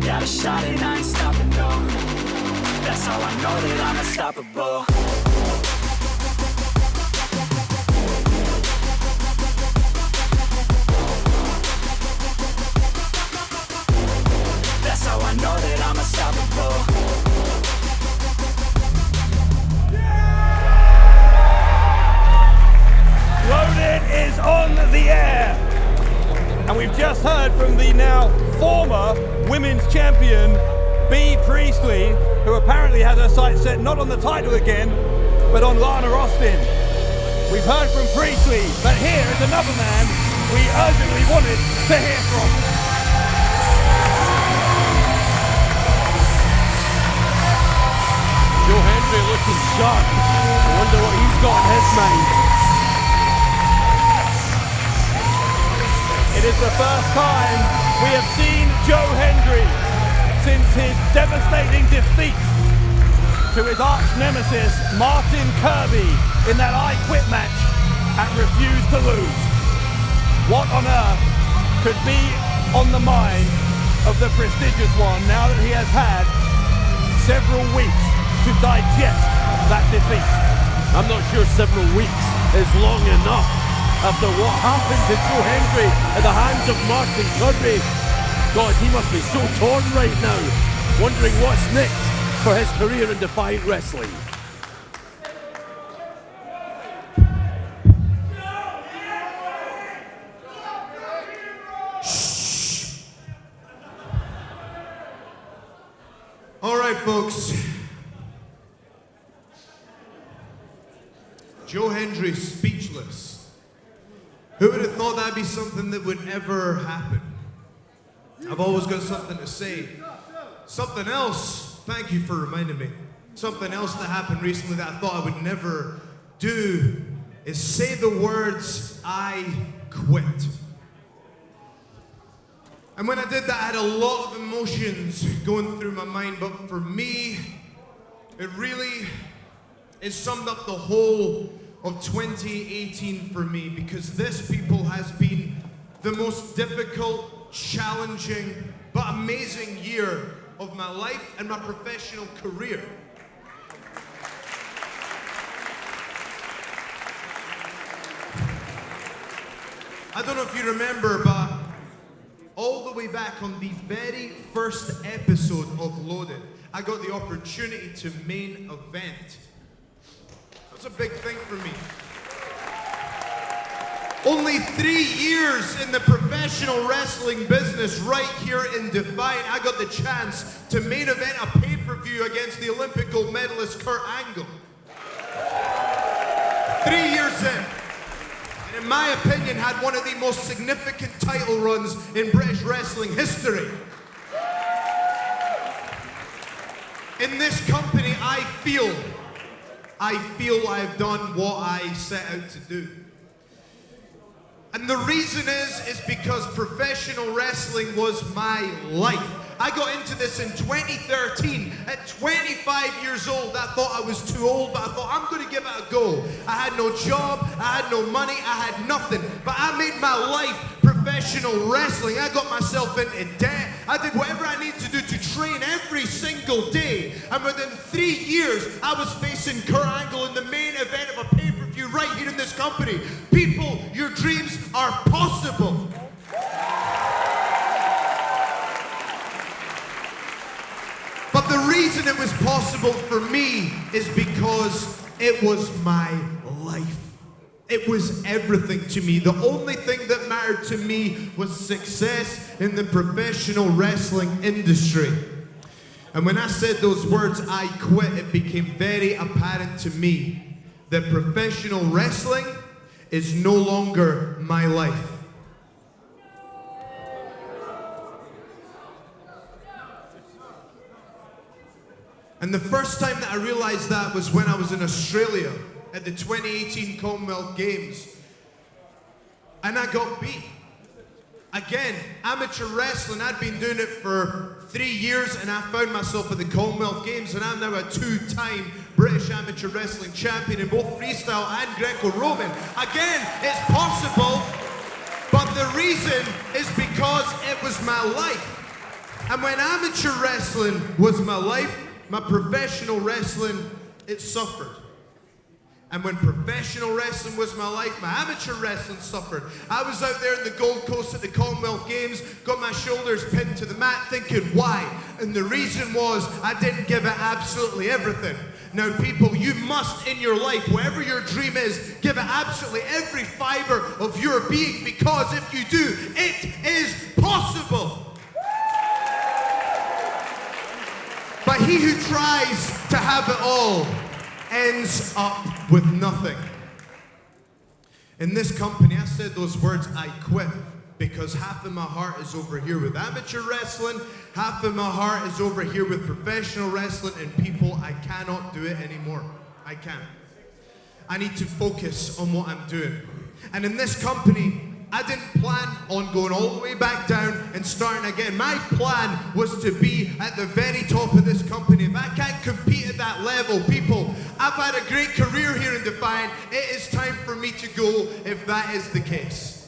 Got a shot and I ain't stopping, no. That's how I know that I'm unstoppable. That's how I know that I'm unstoppable. Loaded is on the air, and we've just heard from the now former women's champion, Bea Priestley, who apparently has her sights set not on the title again, but on Lana Austin. We've heard from Priestley, but here is another man we urgently wanted to hear from. Joe Hendry looking sharp. I wonder what he's got in his mind. It is the first time we have seen Joe Hendry since his devastating defeat to his arch nemesis Martin Kirby in that I Quit match at Refuse to Lose. What on earth could be on the mind of the prestigious one now that he has had several weeks to digest that defeat? I'm not sure several weeks is long enough after what happened to Joe Hendry at the hands of Martin Kirby. God, he must be so torn right now, wondering what's next for his career in Defiant Wrestling. Shh. All right, folks. Joe Hendry's speechless. Who would have thought that'd be something that would ever happen? I've always got something to say. Something else, thank you for reminding me. Something else that happened recently that I thought I would never do is say the words, I quit. And when I did that, I had a lot of emotions going through my mind, but for me, it summed up the whole of 2018 for me, because this, people, has been the most difficult, challenging, but amazing year of my life and my professional career. I don't know if you remember, but all the way back on the very first episode of Loaded, I got the opportunity to main event. That's a big thing for me. Only 3 years in the professional wrestling business right here in Defiant, I got the chance to main event a pay-per-view against the Olympic gold medalist Kurt Angle. 3 years in. And in my opinion, had one of the most significant title runs in British wrestling history. In this company, I feel I've done what I set out to do. And the reason is because professional wrestling was my life. I got into this in 2013. At 25 years old, I thought I was too old, but I thought I'm going to give it a go. I had no job, I had no money, I had nothing. But I made my life professional wrestling. I got myself into debt. I did whatever I needed to do to train every single day. And within 3 years, I was facing Kurt Angle in the main event of a pay-per-view right here in this company. People, your dreams are possible. But the reason it was possible for me is because it was my life. It was everything to me. The only thing that mattered to me was success in the professional wrestling industry. And when I said those words, I quit, it became very apparent to me that professional wrestling is no longer my life. And the first time that I realized that was when I was in Australia at the 2018 Commonwealth Games. And I got beat. Again, amateur wrestling, I'd been doing it for 3 years and I found myself at the Commonwealth Games, and I'm now a 2-time British amateur wrestling champion in both freestyle and Greco-Roman. Again, it's possible, but the reason is because it was my life. And when amateur wrestling was my life, my professional wrestling, it suffered. And when professional wrestling was my life, my amateur wrestling suffered. I was out there in the Gold Coast at the Commonwealth Games, got my shoulders pinned to the mat thinking, why? And the reason was I didn't give it absolutely everything. Now people, you must in your life, whatever your dream is, give it absolutely every fiber of your being, because if you do, it is possible. But he who tries to have it all ends up with nothing. In this company, I said those words, I quit, because half of my heart is over here with amateur wrestling, half of my heart is over here with professional wrestling, and people, I cannot do it anymore. I can't. I need to focus on what I'm doing. And in this company, I didn't plan on going all the way back down and starting again. My plan was to be at the very top of this company. If I can't compete at that level, people, I've had a great career here in Defiant. It is time for me to go if that is the case.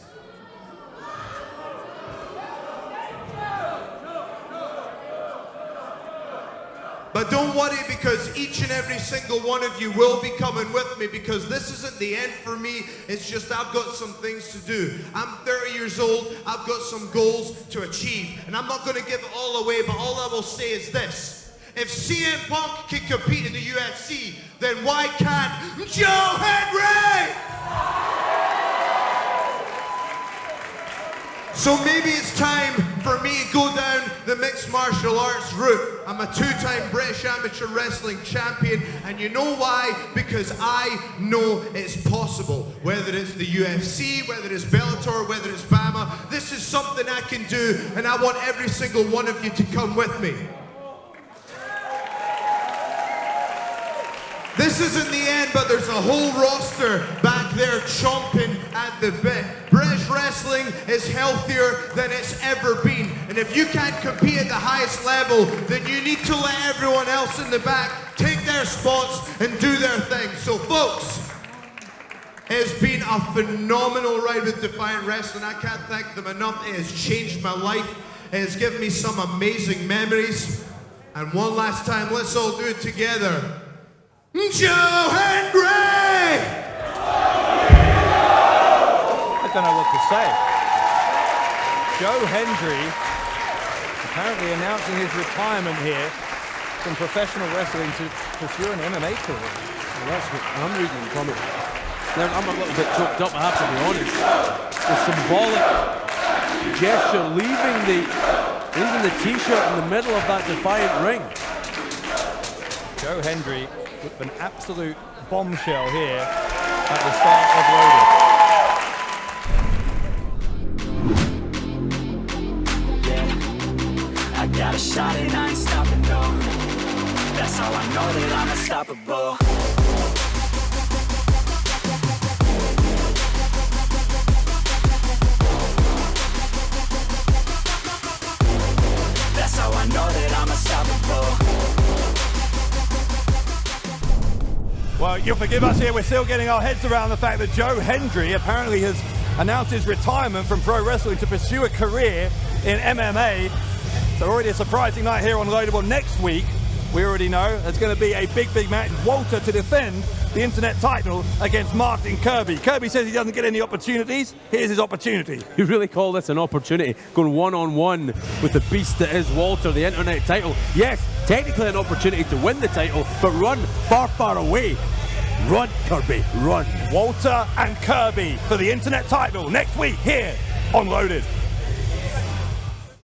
But don't worry, because each and every single one of you will be coming with me, because this isn't the end for me. It's just I've got some things to do. I'm 30 years old. I've got some goals to achieve. And I'm not going to give it all away, but all I will say is this. If CM Punk can compete in the UFC, then why can't Joe Hendry? So maybe it's time for me to go down the mixed martial arts route. I'm a two-time British amateur wrestling champion, and you know why? Because I know it's possible. Whether it's the UFC, whether it's Bellator, whether it's BAMA, this is something I can do, and I want every single one of you to come with me. This isn't the end, but there's a whole roster back there chomping at the bit. British wrestling is healthier than it's ever been. And if you can't compete at the highest level, then you need to let everyone else in the back take their spots and do their thing. So folks, it's been a phenomenal ride with Defiant Wrestling. I can't thank them enough. It has changed my life. It has given me some amazing memories. And one last time, let's all do it together. Joe Hendry! I don't know what to say. Joe Hendry apparently announcing his retirement here from professional wrestling to pursue an MMA career. Well, that's what I'm reading from it. Now, I'm a little bit choked up, I have to be honest. The symbolic gesture, leaving the t-shirt in the middle of that Defiant ring. Joe Hendry with an absolute bombshell here at the start of Loaded. Yeah, I got a shot and I ain't stopping, no. That's how I know that I'm unstoppable. That's how I know that I'm unstoppable. Well, you'll forgive us here, we're still getting our heads around the fact that Joe Hendry apparently has announced his retirement from pro wrestling to pursue a career in MMA. So already a surprising night here on Loadable. Next week, we already know, there's going to be a big match. Walter to defend the internet title against Martin Kirby. Kirby says he doesn't get any opportunities. Here's his opportunity. You really call this an opportunity, going one-on-one with the beast that is Walter, the internet title. Yes, technically an opportunity to win the title, but run far away. Run, Kirby, run. Walter and Kirby for the internet title next week here on Loaded.